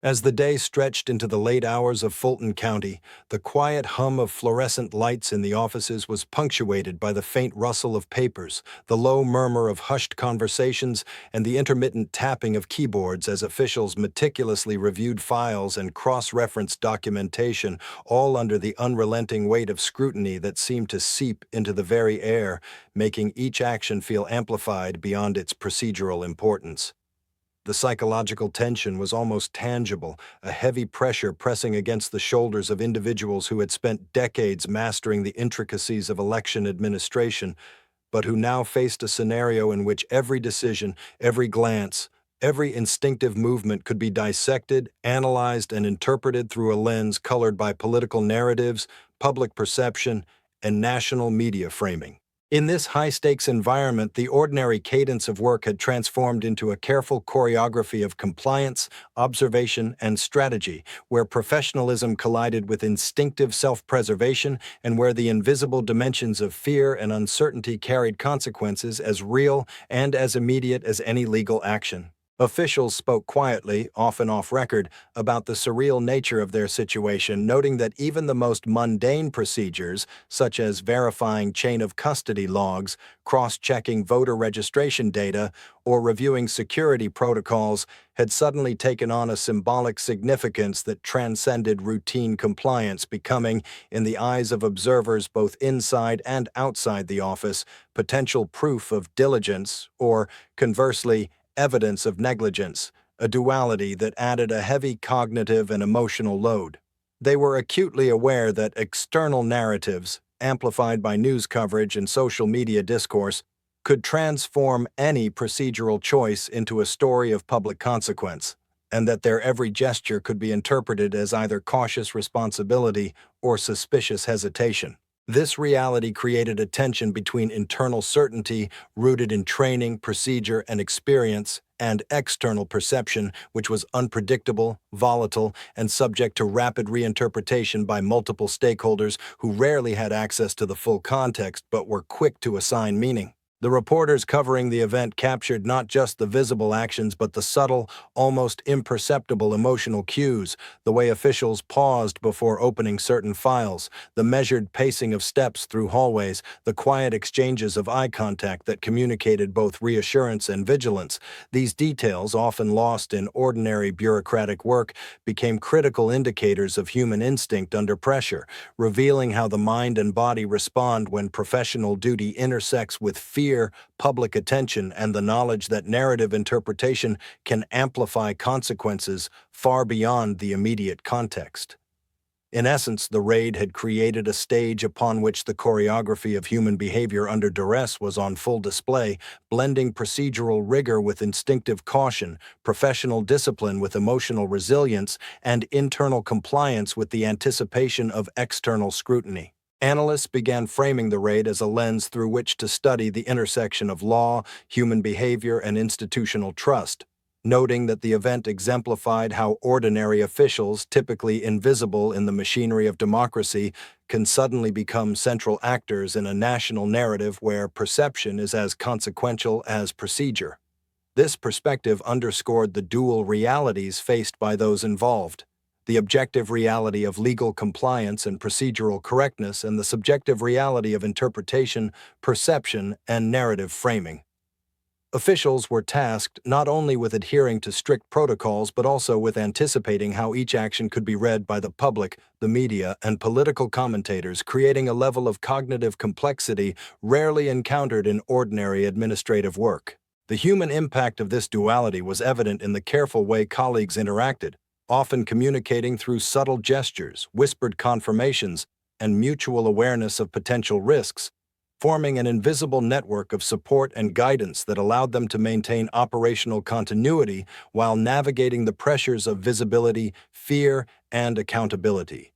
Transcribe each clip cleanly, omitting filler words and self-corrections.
As the day stretched into the late hours of Fulton County, the quiet hum of fluorescent lights in the offices was punctuated by the faint rustle of papers, the low murmur of hushed conversations, and the intermittent tapping of keyboards as officials meticulously reviewed files and cross-referenced documentation, all under the unrelenting weight of scrutiny that seemed to seep into the very air, making each action feel amplified beyond its procedural importance. The psychological tension was almost tangible, a heavy pressure pressing against the shoulders of individuals who had spent decades mastering the intricacies of election administration, but who now faced a scenario in which every decision, every glance, every instinctive movement could be dissected, analyzed, and interpreted through a lens colored by political narratives, public perception, and national media framing. In this high-stakes environment, the ordinary cadence of work had transformed into a careful choreography of compliance, observation, and strategy, where professionalism collided with instinctive self-preservation and where the invisible dimensions of fear and uncertainty carried consequences as real and as immediate as any legal action. Officials spoke quietly, often off record, about the surreal nature of their situation, noting that even the most mundane procedures, such as verifying chain of custody logs, cross-checking voter registration data, or reviewing security protocols, had suddenly taken on a symbolic significance that transcended routine compliance, becoming, in the eyes of observers both inside and outside the office, potential proof of diligence or, conversely, evidence of negligence, a duality that added a heavy cognitive and emotional load. They were acutely aware that external narratives, amplified by news coverage and social media discourse, could transform any procedural choice into a story of public consequence, and that their every gesture could be interpreted as either cautious responsibility or suspicious hesitation. This reality created a tension between internal certainty, rooted in training, procedure, and experience, and external perception, which was unpredictable, volatile, and subject to rapid reinterpretation by multiple stakeholders who rarely had access to the full context but were quick to assign meaning. The reporters covering the event captured not just the visible actions but the subtle, almost imperceptible emotional cues, the way officials paused before opening certain files, the measured pacing of steps through hallways, the quiet exchanges of eye contact that communicated both reassurance and vigilance. These details, often lost in ordinary bureaucratic work, became critical indicators of human instinct under pressure, revealing how the mind and body respond when professional duty intersects with fear, public attention, and the knowledge that narrative interpretation can amplify consequences far beyond the immediate context. In essence, the raid had created a stage upon which the choreography of human behavior under duress was on full display, blending procedural rigor with instinctive caution, professional discipline with emotional resilience, and internal compliance with the anticipation of external scrutiny. Analysts began framing the raid as a lens through which to study the intersection of law, human behavior, and institutional trust, noting that the event exemplified how ordinary officials, typically invisible in the machinery of democracy, can suddenly become central actors in a national narrative where perception is as consequential as procedure. This perspective underscored the dual realities faced by those involved: the objective reality of legal compliance and procedural correctness, and the subjective reality of interpretation, perception, and narrative framing. Officials were tasked not only with adhering to strict protocols but also with anticipating how each action could be read by the public, the media, and political commentators, creating a level of cognitive complexity rarely encountered in ordinary administrative work. The human impact of this duality was evident in the careful way colleagues interacted, often communicating through subtle gestures, whispered confirmations, and mutual awareness of potential risks, forming an invisible network of support and guidance that allowed them to maintain operational continuity while navigating the pressures of visibility, fear, and accountability.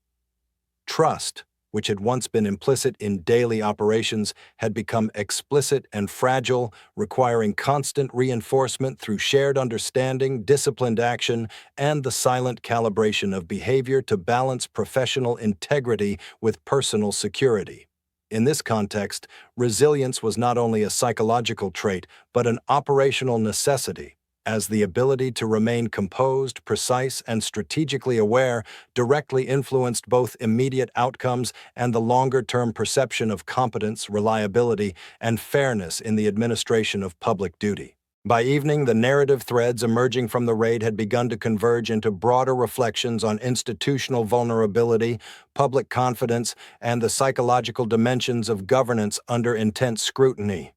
Trust, which had once been implicit in daily operations, had become explicit and fragile, requiring constant reinforcement through shared understanding, disciplined action, and the silent calibration of behavior to balance professional integrity with personal security. In this context, resilience was not only a psychological trait, but an operational necessity. as the ability to remain composed, precise, and strategically aware directly influenced both immediate outcomes and the longer-term perception of competence, reliability, and fairness in the administration of public duty. By evening, the narrative threads emerging from the raid had begun to converge into broader reflections on institutional vulnerability, public confidence, and the psychological dimensions of governance under intense scrutiny.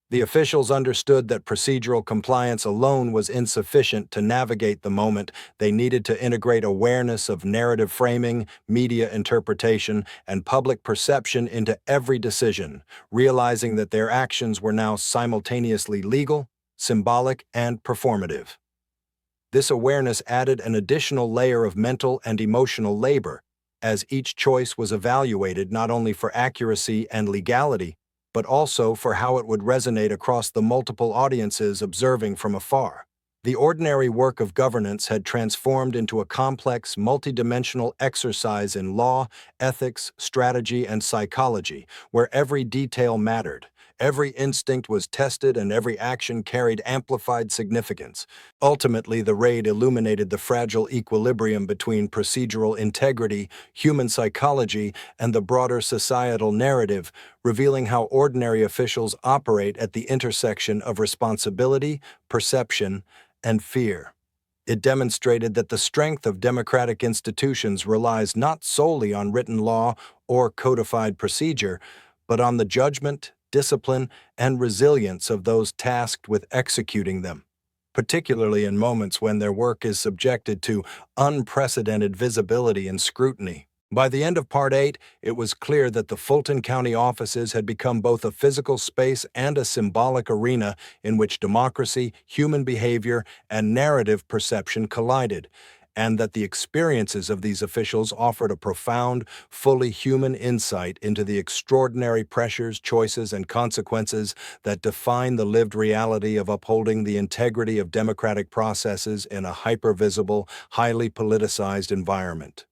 The officials understood that procedural compliance alone was insufficient to navigate the moment. They needed to integrate awareness of narrative framing, media interpretation, and public perception into every decision, realizing that their actions were now simultaneously legal, symbolic, and performative. This awareness added an additional layer of mental and emotional labor, as each choice was evaluated not only for accuracy and legality, but also for how it would resonate across the multiple audiences observing from afar. The ordinary work of governance had transformed into a complex, multidimensional exercise in law, ethics, strategy, and psychology, where every detail mattered. Every instinct was tested and every action carried amplified significance. Ultimately, the raid illuminated the fragile equilibrium between procedural integrity, human psychology, and the broader societal narrative, revealing how ordinary officials operate at the intersection of responsibility, perception, and fear. It demonstrated that the strength of democratic institutions relies not solely on written law or codified procedure, but on the judgment, discipline, and resilience of those tasked with executing them, particularly in moments when their work is subjected to unprecedented visibility and scrutiny. By the end of Part 8, it was clear that the Fulton County offices had become both a physical space and a symbolic arena in which democracy, human behavior, and narrative perception collided, and that the experiences of these officials offered a profound, fully human insight into the extraordinary pressures, choices, and consequences that define the lived reality of upholding the integrity of democratic processes in a hyper-visible, highly politicized environment.